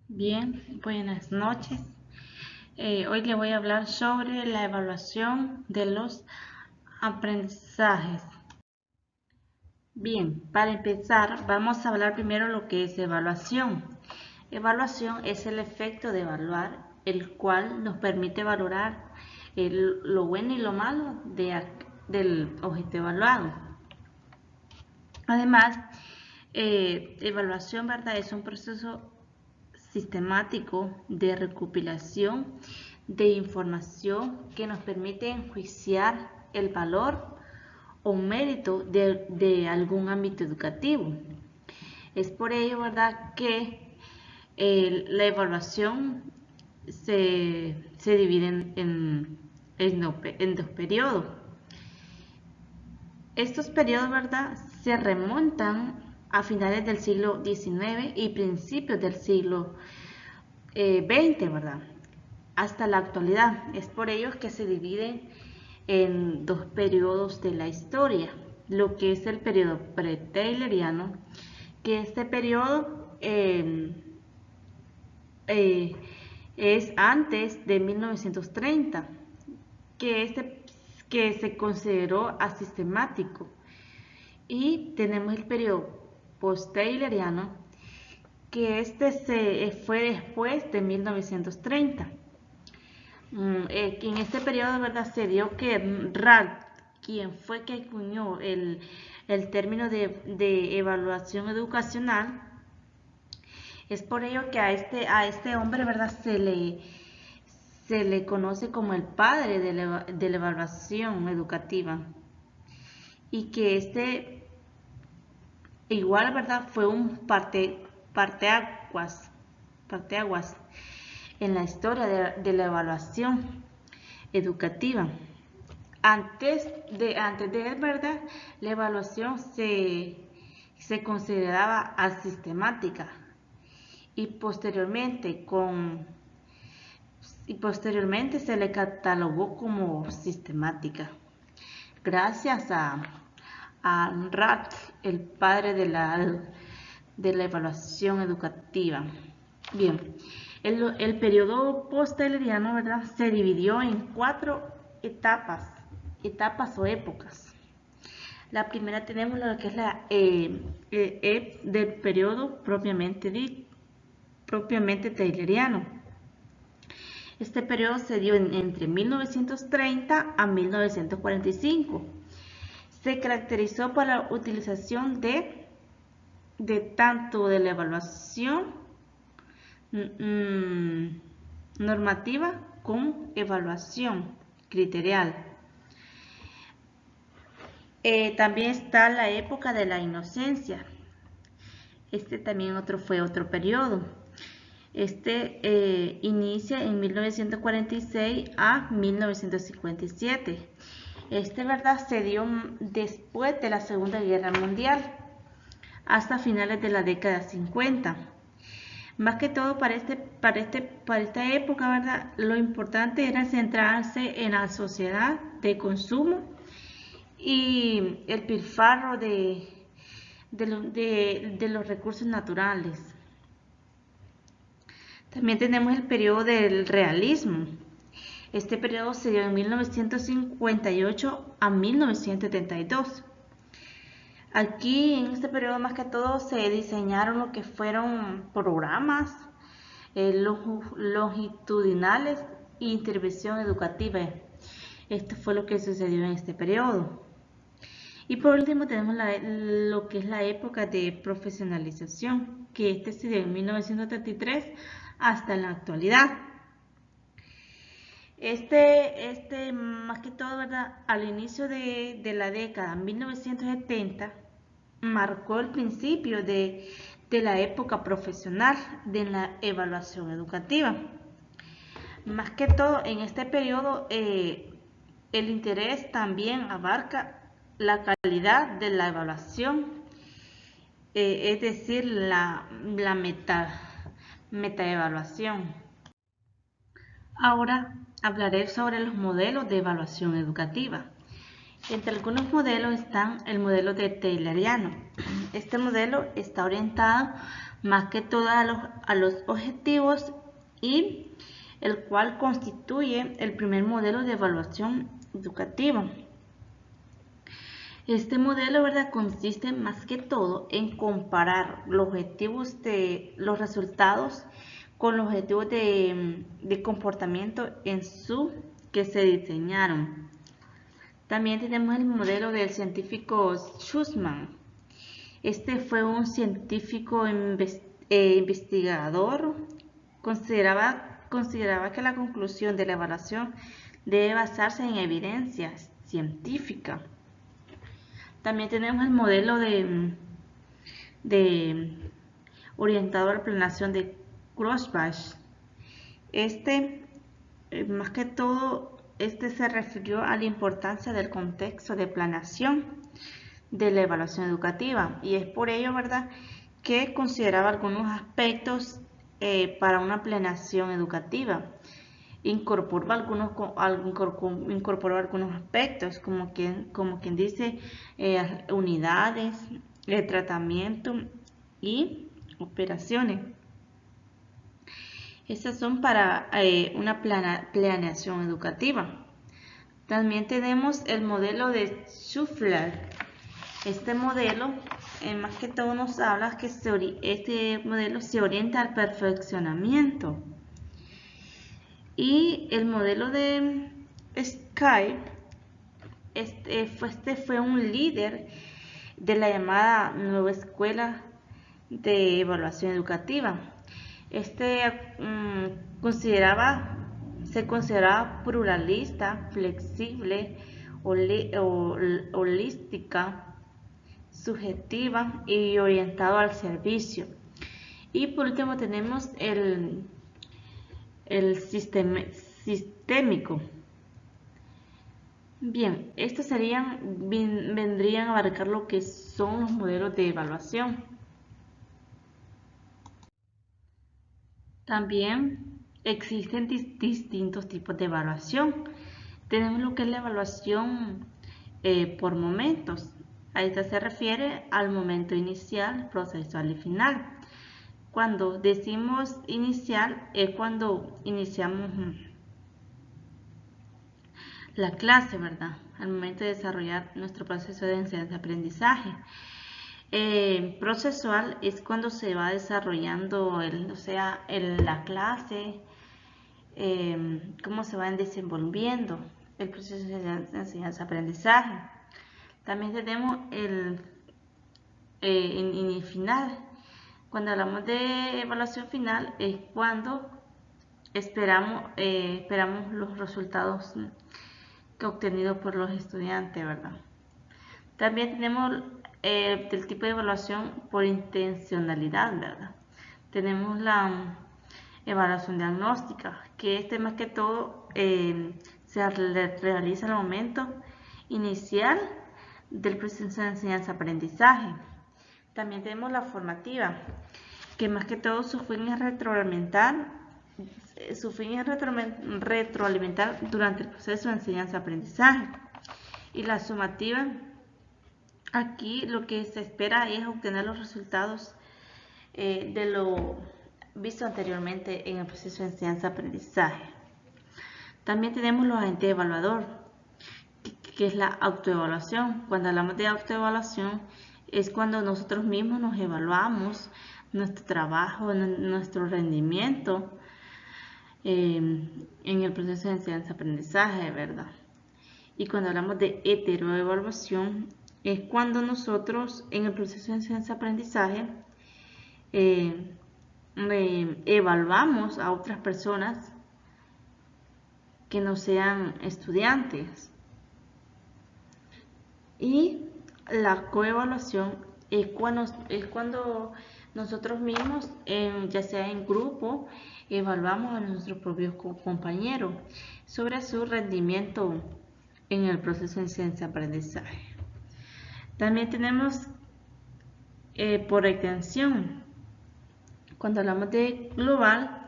Bien, buenas noches. Hoy le voy a hablar sobre la evaluación de los aprendizajes. Bien, para empezar, vamos a hablar primero lo que es evaluación. Evaluación es el efecto de evaluar, el cual nos permite valorar lo bueno y lo malo del objeto evaluado. Además, evaluación, ¿verdad? Es un proceso sistemático de recopilación de información que nos permite enjuiciar el valor o mérito de algún ámbito educativo. Es por ello, ¿verdad?, que la evaluación se divide en dos periodos. Estos periodos, ¿verdad?, se remontan a finales del siglo XIX y principios del siglo XX, ¿verdad?, hasta la actualidad. Es por ello que se dividen en dos periodos de la historia, lo que es el periodo pre-tayloriano, que este periodo es antes de 1930, que se consideró asistemático, y tenemos el periodo post-tayloriano, que fue después de 1930. En este periodo, ¿verdad?, se dio que Ralph, quien fue que acuñó el término de evaluación educacional, es por ello que a este hombre, ¿verdad?, se le conoce como el padre de la evaluación educativa, y que igual, ¿verdad?, fue un parteaguas en la historia de la evaluación educativa. Antes de él, ¿verdad?, la evaluación se consideraba asistemática, y posteriormente se le catalogó como sistemática, gracias a Rath, el padre de la evaluación educativa. Bien, el periodo post-tayloriano, ¿verdad?, se dividió en 4 etapas o épocas. La primera tenemos lo que es la del periodo propiamente tayloriano. Este periodo se dio entre 1930 a 1945. Se caracterizó por la utilización de tanto de la evaluación normativa como evaluación criterial. También está la época de la inocencia. También fue otro periodo. Inicia en 1946 a 1957. ¿Verdad?, se dio después de la Segunda Guerra Mundial, hasta finales de la década 50. Más que todo para esta época, ¿verdad?, lo importante era centrarse en la sociedad de consumo y el pilfarro de los recursos naturales. También tenemos el periodo del realismo. Este periodo se dio en 1958 a 1972. Aquí en este periodo más que todo se diseñaron lo que fueron programas longitudinales e intervención educativa. Esto fue lo que sucedió en este periodo. Y por último tenemos lo que es la época de profesionalización, que se dio en 1933 hasta la actualidad. Más que todo, ¿verdad?, al inicio de la década 1970, marcó el principio de la época profesional de la evaluación educativa. Más que todo, en este periodo, el interés también abarca la calidad de la evaluación, es decir, la metaevaluación. Ahora hablaré sobre los modelos de evaluación educativa. Entre algunos modelos están el modelo de Tayloriano. Este modelo está orientado más que todo a los objetivos y el cual constituye el primer modelo de evaluación educativa. Este modelo, ¿verdad?, consiste más que todo en comparar los objetivos de los resultados con los objetivos de comportamiento que se diseñaron. También tenemos el modelo del científico Schussmann. Este fue un científico investigador. Consideraba que la conclusión de la evaluación debe basarse en evidencia científica. También tenemos el modelo de orientado a la planeación de Grossbach. Más que todo, se refirió a la importancia del contexto de planeación de la evaluación educativa, y es por ello, ¿verdad?, que consideraba algunos aspectos para una planeación educativa. Incorporó algunos aspectos, como quien dice, unidades, tratamiento y operaciones. Estas son para una planeación educativa. También tenemos el modelo de Schuffler. Este modelo, más que todo, nos habla que este modelo se orienta al perfeccionamiento. Y el modelo de Sky, fue un líder de la llamada nueva escuela de evaluación educativa. Se consideraba pluralista, flexible, holística, subjetiva y orientado al servicio. Y por último tenemos el sistémico. Bien, estos vendrían a abarcar lo que son los modelos de evaluación. También existen distintos tipos de evaluación. Tenemos lo que es la evaluación por momentos. A esta se refiere al momento inicial, procesual y final. Cuando decimos inicial es cuando iniciamos la clase, ¿verdad?, al momento de desarrollar nuestro proceso de enseñanza-aprendizaje. Procesual es cuando se va desarrollando la clase, cómo se van desenvolviendo el proceso de enseñanza-aprendizaje. También tenemos el final. Cuando hablamos de evaluación final es cuando esperamos los resultados obtenidos por los estudiantes, ¿verdad? También tenemos el tipo de evaluación por intencionalidad, ¿verdad? Tenemos la evaluación diagnóstica, que más que todo se realiza en el momento inicial del proceso de enseñanza-aprendizaje. También tenemos la formativa, que más que todo su fin es retroalimentar durante el proceso de enseñanza-aprendizaje. Y la sumativa, aquí lo que se espera es obtener los resultados de lo visto anteriormente en el proceso de enseñanza-aprendizaje. También tenemos los agentes evaluadores, que es la autoevaluación. Cuando hablamos de autoevaluación es cuando nosotros mismos nos evaluamos nuestro trabajo, nuestro rendimiento en el proceso de enseñanza-aprendizaje, ¿verdad? Y cuando hablamos de heteroevaluación es cuando nosotros en el proceso de enseñanza-aprendizaje evaluamos a otras personas que no sean estudiantes. Y la coevaluación es cuando nosotros mismos, ya sea en grupo, evaluamos a nuestros propios compañeros sobre su rendimiento en el proceso de enseñanza-aprendizaje. También tenemos por extensión. Cuando hablamos de global,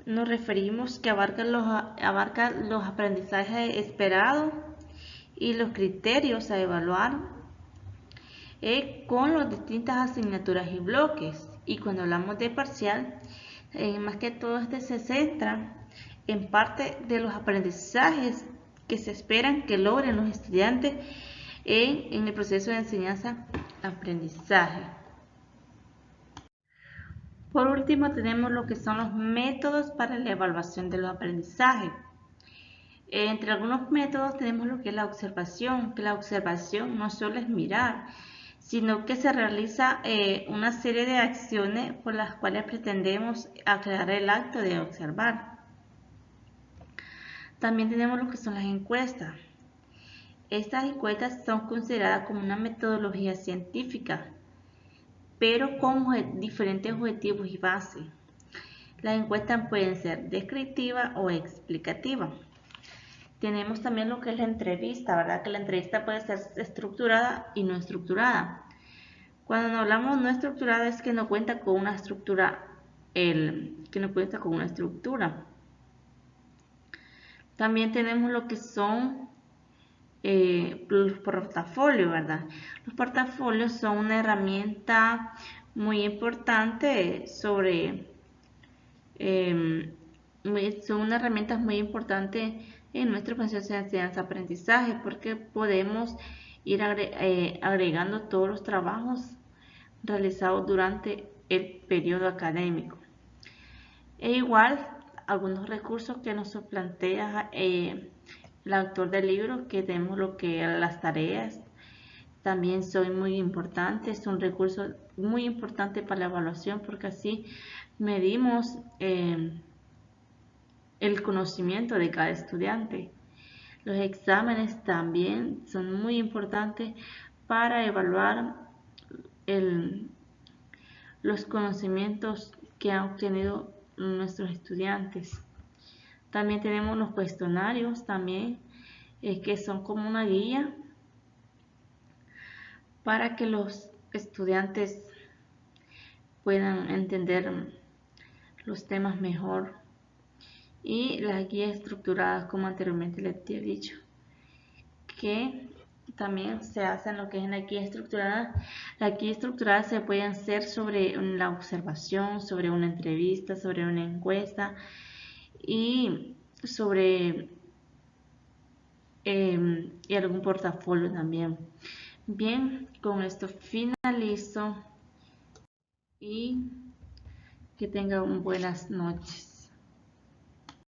nos referimos que abarca los aprendizajes esperados y los criterios a evaluar con las distintas asignaturas y bloques. Y cuando hablamos de parcial, más que todo se centra en parte de los aprendizajes que se esperan que logren los estudiantes en el proceso de enseñanza-aprendizaje. Por último, tenemos lo que son los métodos para la evaluación de los aprendizajes. Entre algunos métodos tenemos lo que es la observación, que la observación no solo es mirar, sino que se realiza una serie de acciones por las cuales pretendemos aclarar el acto de observar. También tenemos lo que son las encuestas. Estas encuestas son consideradas como una metodología científica, pero con diferentes objetivos y bases. Las encuestas pueden ser descriptivas o explicativas. Tenemos también lo que es la entrevista, ¿verdad? Que la entrevista puede ser estructurada y no estructurada. Cuando hablamos no estructurada es que no cuenta con una estructura, También tenemos lo que son los portafolios, ¿verdad? Los portafolios son una herramienta muy importante son una herramienta muy importante en nuestro proceso de enseñanza-aprendizaje porque podemos ir agregando todos los trabajos realizados durante el periodo académico. E igual, algunos recursos que nos plantea el autor del libro, que tenemos lo que las tareas, también son muy importantes, son recursos muy importantes para la evaluación porque así medimos el conocimiento de cada estudiante. Los exámenes también son muy importantes para evaluar los conocimientos que han obtenido nuestros estudiantes. También tenemos los cuestionarios también, que son como una guía para que los estudiantes puedan entender los temas mejor. Y las guías estructuradas, como anteriormente les he dicho, que también se hacen lo que es en la guía estructurada. Las guías estructuradas se pueden hacer sobre la observación, sobre una entrevista, sobre una encuesta y sobre y algún portafolio también. Bien, con esto finalizo y que tengan buenas noches.